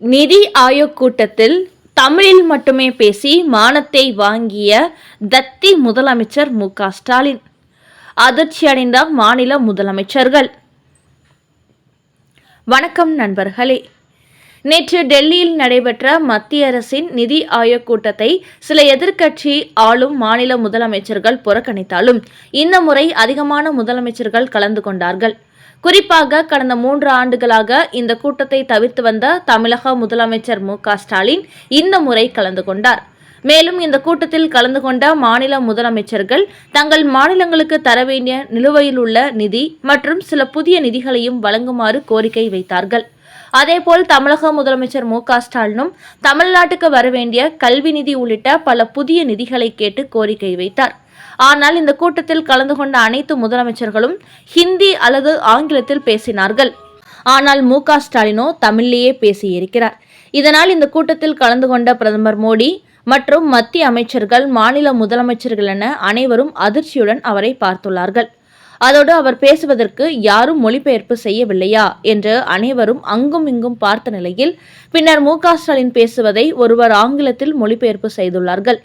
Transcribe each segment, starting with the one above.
நிதி ஆயோக் கூட்டத்தில் தமிழில் மட்டுமே பேசி மானத்தை வாங்கிய தத்தி முதலமைச்சர் மு.க.ஸ்டாலின். அதிர்ச்சியடைந்த மாநில முதலமைச்சர்கள். வணக்கம் நண்பர்களே. நேற்று டெல்லியில் நடைபெற்ற மத்திய அரசின் நிதி ஆயோக் கூட்டத்தை சில எதிர்க்கட்சி ஆளும் மாநில முதலமைச்சர்கள் புறக்கணித்தாலும் இந்த முறை அதிகமான முதலமைச்சர்கள் கலந்து கொண்டார்கள். குறிப்பாக கடந்த 3 ஆண்டுகளாக இந்த கூட்டத்தை தவிர்த்து வந்த தமிழக முதலமைச்சர் மு.க.ஸ்டாலின் இந்த முறை கலந்து கொண்டார். மேலும் இந்த கூட்டத்தில் கலந்து கொண்ட மாநில முதலமைச்சர்கள் தங்கள் மாநிலங்களுக்கு தர வேண்டிய நிலுவையில் உள்ள நிதி மற்றும் சில புதிய நிதிகளையும் வழங்குமாறு கோரிக்கை வைத்தார்கள். அதேபோல் தமிழக முதலமைச்சர் மு.க.ஸ்டாலினும் தமிழ்நாட்டுக்கு வரவேண்டிய கல்வி நிதி உள்ளிட்ட பல புதிய நிதிகளை கேட்டு கோரிக்கை வைத்தார். ஆனால் இந்த கூட்டத்தில் கலந்து கொண்ட அனைத்து முதலமைச்சர்களும் ஹிந்தி அல்லது ஆங்கிலத்தில் பேசினார்கள். ஆனால் மு.க.ஸ்டாலினோ தமிழிலேயே பேசியிருக்கிறார். இதனால் இந்த கூட்டத்தில் கலந்து கொண்ட பிரதமர் மோடி மற்றும் மத்திய அமைச்சர்கள், மாநில முதலமைச்சர்கள் என அனைவரும் அதிர்ச்சியுடன் அவரை பார்த்துள்ளார்கள். அதோடு அவர் பேசுவதற்கு யாரும் மொழிபெயர்ப்பு செய்யவில்லையா என்று அனைவரும் அங்கும் இங்கும் பார்த்த நிலையில் பின்னர் மு.க.ஸ்டாலின் பேசுவதை ஒருவர் ஆங்கிலத்தில் மொழிபெயர்ப்பு செய்துள்ளார்கள்.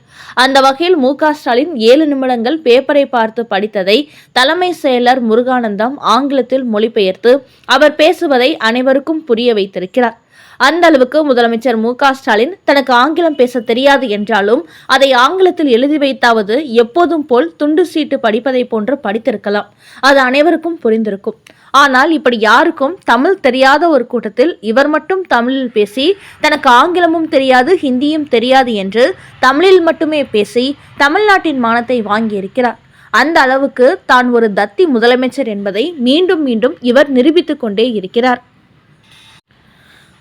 அந்த வகையில் மு.க.ஸ்டாலின் 7 நிமிடங்கள் பேப்பரை பார்த்து படித்ததை தலைமை செயலர் முருகானந்தம் ஆங்கிலத்தில் மொழிபெயர்த்து அவர் பேசுவதை அனைவருக்கும் புரிய வைத்திருக்கிறார். அந்த அளவுக்கு முதலமைச்சர் மு.க.ஸ்டாலின் தனக்கு ஆங்கிலம் பேச தெரியாது என்றாலும் அதை ஆங்கிலத்தில் எழுதி வைத்தாவது எப்போதும் போல் துண்டு சீட்டு படிப்பதை போன்று படித்திருக்கலாம். அது அனைவருக்கும் புரிந்திருக்கும். ஆனால் இப்படி யாருக்கும் தமிழ் தெரியாத ஒரு கூட்டத்தில் இவர் மட்டும் தமிழில் பேசி தனக்கு ஆங்கிலமும் தெரியாது, ஹிந்தியும் தெரியாது என்று தமிழில் மட்டுமே பேசி தமிழ்நாட்டின் மானத்தை வாங்கியிருக்கிறார். அந்த அளவுக்கு தான் ஒரு தத்தி முதலமைச்சர் என்பதை மீண்டும் மீண்டும் இவர் நிரூபித்துக் கொண்டே இருக்கிறார்.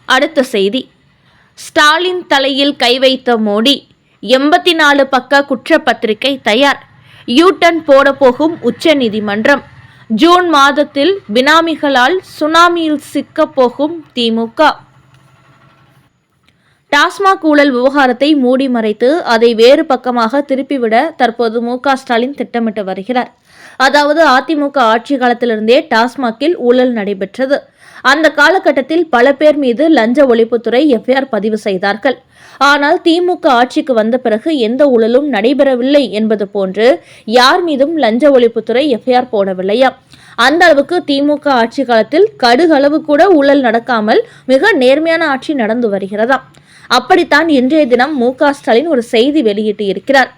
அடுத்த செய்தி. ஸ்டாலின் தலையில் கை வைத்த மோடி. 84 பக்க குற்றப்பத்திரிகை தயார். யூ-டர்ன் போட போகும் உச்சநீதிமன்றம். ஜூன் மாதத்தில் பினாமிகளால் சுனாமியில் சிக்க போகும் திமுக. டாஸ்மாக் ஊழல் விவகாரத்தை மூடி மறைத்து அதை வேறு பக்கமாக திருப்பிவிட தற்போது மு.க.ஸ்டாலின் திட்டமிட்டு வருகிறார். அதாவது அதிமுக ஆட்சி காலத்திலிருந்தே டாஸ்மாகில் ஊழல் நடைபெற்றது. அந்த காலகட்டத்தில் பல பேர் மீது லஞ்ச ஒழிப்புத்துறை எஃப்ஐஆர் பதிவு செய்தார்கள். ஆனால் திமுக ஆட்சிக்கு வந்த பிறகு எந்த ஊழலும் நடைபெறவில்லை என்பது போன்று யார் மீதும் லஞ்ச ஒழிப்புத்துறை எஃப்ஐஆர் போடவில்லையா? அந்த அளவுக்கு திமுக ஆட்சி காலத்தில் கடுகளவு கூட ஊழல் நடக்காமல் மிக நேர்மையான ஆட்சி நடந்து வருகிறதா? அப்படித்தான் இன்றைய தினம் மு.க.ஸ்டாலின் ஒரு செய்தி வெளியிட்டு இருக்கிறார்.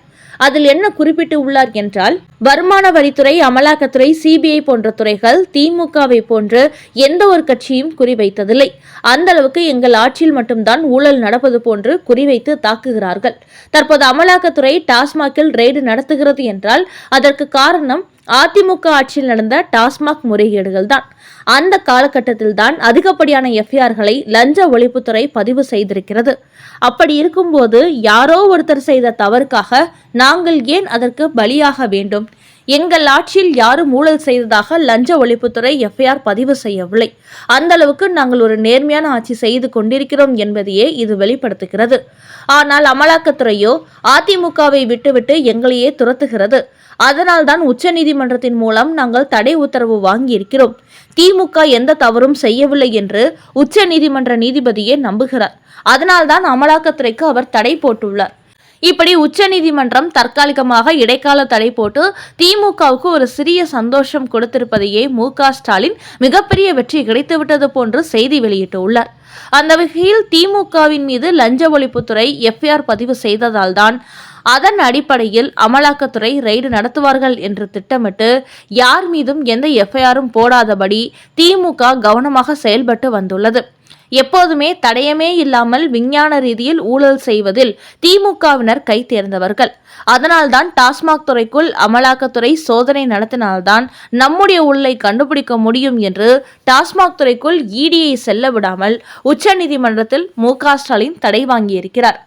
அதில் என்ன குறிப்பிட்டு உள்ளார் என்றால், வருமான வரித்துறை, அமலாக்கத்துறை, சிபிஐ போன்ற துறைகள் திமுகவை போன்று எந்த ஒரு கட்சியும் குறிவைத்ததில்லை. அந்த அளவுக்கு எங்கள் ஆட்சியில் மட்டும்தான் ஊழல் நடப்பது போன்று குறிவைத்து தாக்குகிறார்கள். தற்போது அமலாக்கத்துறை டாஸ்மாகில் ரெய்டு நடத்துகிறது என்றால் அதற்கு காரணம் அதிமுக ஆட்சியில் நடந்த டாஸ்மாக் முறைகேடுகள் தான். அந்த காலகட்டத்தில் தான் அதிகப்படியான எஃப்ஐஆர்களை லஞ்ச ஒழிப்புத்துறை பதிவு செய்திருக்கிறது. அப்படி இருக்கும்போது யாரோ ஒருத்தர் செய்த தவறுக்காக நாங்கள் ஏன் அதற்கு பலியாக வேண்டும்? எங்கள் ஆட்சியில் யாரும் ஊழல் செய்ததாக லஞ்ச ஒழிப்புத்துறை எஃப்ஐஆர் பதிவு செய்யவில்லை. அந்த அளவுக்கு நாங்கள் ஒரு நேர்மையான ஆட்சி செய்து கொண்டிருக்கிறோம் என்பதையே இது வெளிப்படுத்துகிறது. ஆனால் அமலாக்கத்துறையோ அதிமுகவை விட்டுவிட்டு எங்களையே துரத்துகிறது. அதனால்தான் உச்சநீதிமன்றத்தின் மூலம் நாங்கள் தடை உத்தரவு வாங்கியிருக்கிறோம். திமுக எந்த தவறும் செய்யவில்லை என்று உச்சநீதிமன்ற நீதிபதியே நம்புகிறார். அதனால்தான் அமலாக்கத்துறைக்கு அவர் தடை போட்டுள்ளார். இப்படி உச்சநீதிமன்றம் தற்காலிகமாக இடைக்கால தடை போட்டு திமுகவுக்கு ஒரு சிறிய சந்தோஷம் கொடுத்திருப்பதையே மு.க.ஸ்டாலின் மிகப்பெரிய வெற்றி கிடைத்துவிட்டது போன்று செய்தி வெளியிட்டுள்ளார். அந்த வகையில் திமுகவின் மீது லஞ்ச ஒழிப்புத்துறை எஃப்ஐஆர் பதிவு செய்ததால் தான் அதன் அடிப்படையில் அமலாக்கத்துறை ரெய்டு நடத்துவார்கள் என்று திட்டமிட்டு யார் மீதும் எந்த எஃப்ஐஆரும் போடாதபடி திமுக கவனமாக செயல்பட்டு வந்துள்ளது. எப்போதுமே தடயமே இல்லாமல் விஞ்ஞான ரீதியில் ஊழல் செய்வதில் திமுகவினர் கை தேர்ந்தவர்கள். அதனால்தான் டாஸ்மாக் துறைக்குள் அமலாக்கத்துறை சோதனை நடத்தினால்தான் நம்முடைய ஊழலை கண்டுபிடிக்க முடியும் என்று டாஸ்மாக் துறைக்குள் இடியை செல்ல விடாமல் உச்சநீதிமன்றத்தில் மு.க.ஸ்டாலின் தடை வாங்கியிருக்கிறார்.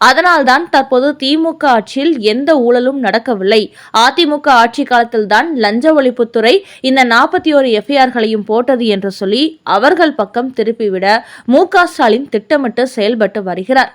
அதனால்தான் தற்போது திமுக ஆட்சியில் எந்த ஊழலும் நடக்கவில்லை. அதிமுக ஆட்சி காலத்தில்தான் லஞ்ச ஒழிப்புத்துறை இந்த 41 எஃப்ஐஆர்களையும் போட்டது என்று சொல்லி அவர்கள் பக்கம் திருப்பிவிட மு.க.ஸ்டாலின் திட்டமிட்டு செயல்பட்டு வருகிறார்.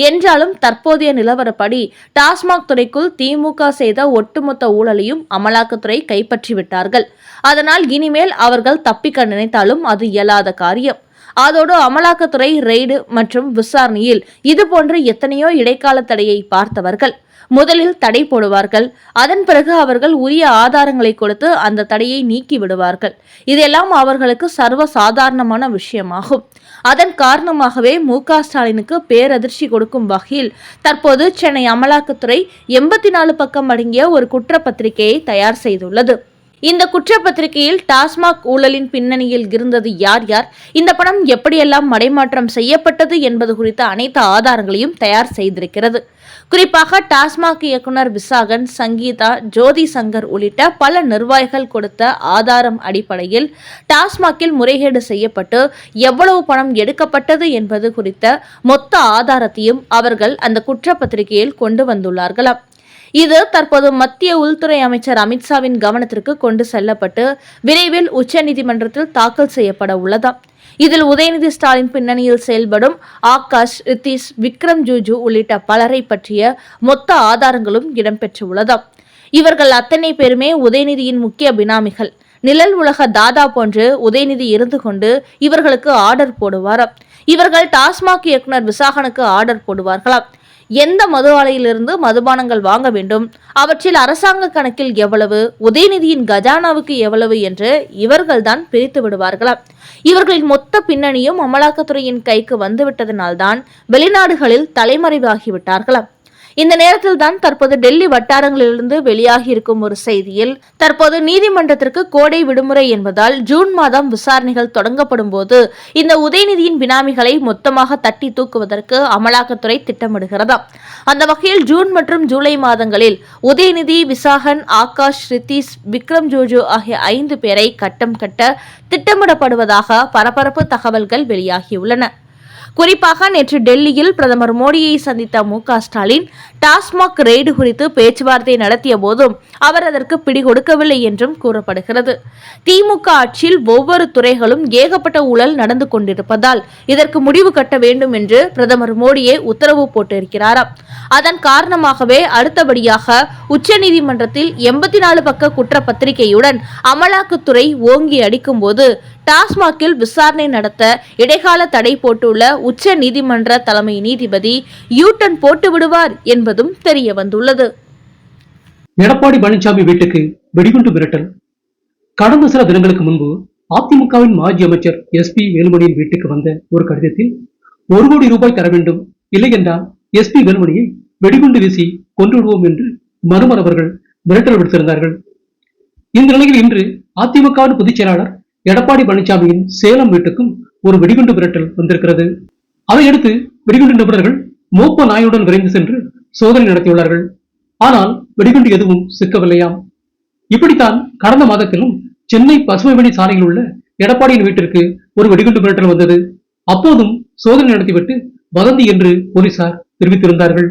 என்றாலும் தற்போதைய நிலவரப்படி டாஸ்மாக் துறைக்குள் திமுக செய்த ஒட்டுமொத்த ஊழலையும் அமலாக்கத்துறை கைப்பற்றிவிட்டார்கள். அதனால் இனிமேல் அவர்கள் தப்பிக்க நினைத்தாலும் அது இயலாத காரியம். அதோடு அமலாக்கத்துறை ரெய்டு மற்றும் விசாரணையில் இதுபோன்ற எத்தனையோ இடைக்கால தடையை பார்த்தவர்கள் முதலில் தடை போடுவார்கள். அதன் பிறகு அவர்கள் உரிய ஆதாரங்களை கொடுத்து அந்த தடையை நீக்கி விடுவார்கள். இதெல்லாம் அவர்களுக்கு சர்வ சாதாரணமான விஷயமாகும். அதன் காரணமாகவே மு.க. ஸ்டாலினுக்கு பேரதிர்ச்சி கொடுக்கும் வகையில் தற்போது சென்னை அமலாக்கத்துறை 84 பக்கம் அடங்கிய ஒரு குற்றப்பத்திரிகையை தயார் செய்துள்ளது. இந்த குற்றப்பத்திரிகையில் டாஸ்மாக் ஊழலின் பின்னணியில் இருந்தது யார் யார், இந்த பணம் எப்படியெல்லாம் மடைமாற்றம் செய்யப்பட்டது என்பது குறித்த அனைத்து ஆதாரங்களையும் தயார் செய்திருக்கிறது. குறிப்பாக டாஸ்மாக் இயக்குனர் விசாகன், சங்கீதா, ஜோதி சங்கர் உள்ளிட்ட பல நிர்வாகிகள் கொடுத்த ஆதாரம் அடிப்படையில் டாஸ்மாகில் முறைகேடு செய்யப்பட்டு எவ்வளவு பணம் எடுக்கப்பட்டது என்பது குறித்த மொத்த ஆதாரத்தையும் அவர்கள் அந்த குற்றப்பத்திரிகையில் கொண்டு வந்துள்ளார்களாம். இது தற்போது மத்திய உள்துறை அமைச்சர் அமித்ஷாவின் கவனத்திற்கு கொண்டு செல்லப்பட்டு விரைவில் உச்சநீதிமன்றத்தில் தாக்கல் செய்யப்பட உள்ளதாம். இதில் உதயநிதி ஸ்டாலின் பின்னணியில் செயல்படும் ஆகாஷ், ரித்தீஷ், விக்ரம் ஜூஜு உள்ளிட்ட பலரை பற்றிய மொத்த ஆதாரங்களும் இடம்பெற்றுள்ளதாம். இவர்கள் அத்தனை பேருமே உதயநிதியின் முக்கிய பினாமிகள். நிழல் உலக தாதா போன்று உதயநிதி இருந்து கொண்டு இவர்களுக்கு ஆர்டர் போடுவாராம். இவர்கள் டாஸ்மாக் இயக்குனர் விசாகனுக்கு ஆர்டர் போடுவார்களாம். எந்த மது ஆலையிலிருந்து மதுபானங்கள் வாங்க வேண்டும், அவற்றில் அரசாங்க கணக்கில் எவ்வளவு, உதயநிதியின் கஜானாவுக்கு எவ்வளவு என்று இவர்கள்தான் பிரித்து விடுவார்களாம். இவர்களின் மொத்த பின்னணியும் அமலாக்கத்துறையின் கைக்கு வந்துவிட்டதனால்தான் வெளிநாடுகளில் தலைமறைவாகிவிட்டார்களாம். இந்த நேரத்தில் தான் தற்போது டெல்லி வட்டாரங்களிலிருந்து வெளியாகி இருக்கும் ஒரு செய்தியில், தற்போது நீதிமன்றத்திற்கு கோடை விடுமுறை என்பதால் ஜூன் மாதம் விசாரணைகள் தொடங்கப்படும் போது இந்த உதயநிதியின் பினாமிகளை மொத்தமாக தட்டி தூக்குவதற்கு அமலாக்கத்துறை திட்டமிடுகிறதாம். அந்த வகையில் ஜூன் மற்றும் ஜூலை மாதங்களில் உதயநிதி, விசாகன், ஆகாஷ், ரித்தீஷ், விக்ரம் ஜோஜு ஆகிய 5 பேரை கட்டம் கட்ட திட்டமிடப்படுவதாக பரபரப்பு தகவல்கள் வெளியாகியுள்ளன. குறிப்பாக நேற்று டெல்லியில் பிரதமர் மோடியை சந்தித்த மு.க. ஸ்டாலின் டாஸ்மாக் ரெய்டு குறித்து பேச்சுவார்த்தை நடத்திய போதும் அவர் அதற்கு பிடிகொடுக்கவில்லை என்றும் கூறப்படுகிறது. திமுக ஆட்சியில் ஒவ்வொரு துறைகளும் ஏகப்பட்ட ஊழல் நடந்து கொண்டிருப்பதால் இதற்கு முடிவு கட்ட வேண்டும் என்று பிரதமர் மோடியே உத்தரவு போட்டிருக்கிறாராம். அதன் காரணமாகவே அடுத்தபடியாக உச்சநீதிமன்றத்தில் 84 பக்க குற்றப்பத்திரிகையுடன் அமலாக்கத்துறை ஓங்கி அடிக்கும் போது டாஸ்மாகில் விசாரணை நடத்த இடைக்கால தடை போட்டுள்ள உச்ச நீதிமன்ற தலைமை நீதிபதி யூட்டன் போட்டு விடுவார் என்பதும் தெரிய வந்துள்ளது. எடப்பாடி பழனிசாமி வீட்டுக்கு வெடிகுண்டு மிரட்டல். கடந்த சில தினங்களுக்கு முன்பு அதிமுகவின் மாஜி அமைச்சர் எஸ்.பி. வேலுமணியின் வீட்டுக்கு வந்த ஒரு கடிதத்தில் 1 கோடி ரூபாய் தர வேண்டும், இல்லை என்றால் எஸ்.பி. வேலுமணியை வெடிகுண்டு வீசி கொன்றுவிடுவோம் என்று மர்மர் அவர்கள் மிரட்டல் விடுத்திருந்தார்கள். இந்த நிலையில் இன்று அதிமுகவின் பொதுச் செயலாளர் எடப்பாடி பழனிசாமியின் சேலம் வீட்டுக்கும் ஒரு வெடிகுண்டு மிரட்டல் வந்திருக்கிறது. அதையடுத்து வெடிகுண்டு நிபுணர்கள் மோப்ப நாயுடன் விரைந்து சென்று சோதனை நடத்தியுள்ளார்கள். ஆனால் வெடிகுண்டு எதுவும் சிக்கவில்லையாம். இப்படித்தான் கடந்த மாதத்திலும் சென்னை பசுமைவெளி சாலையில் உள்ள எடப்பாடியின் வீட்டிற்கு ஒரு வெடிகுண்டு மிரட்டல் வந்தது. அப்போதும் சோதனை நடத்திவிட்டு வதந்தி என்று போலீசார் தெரிவித்திருந்தார்கள்.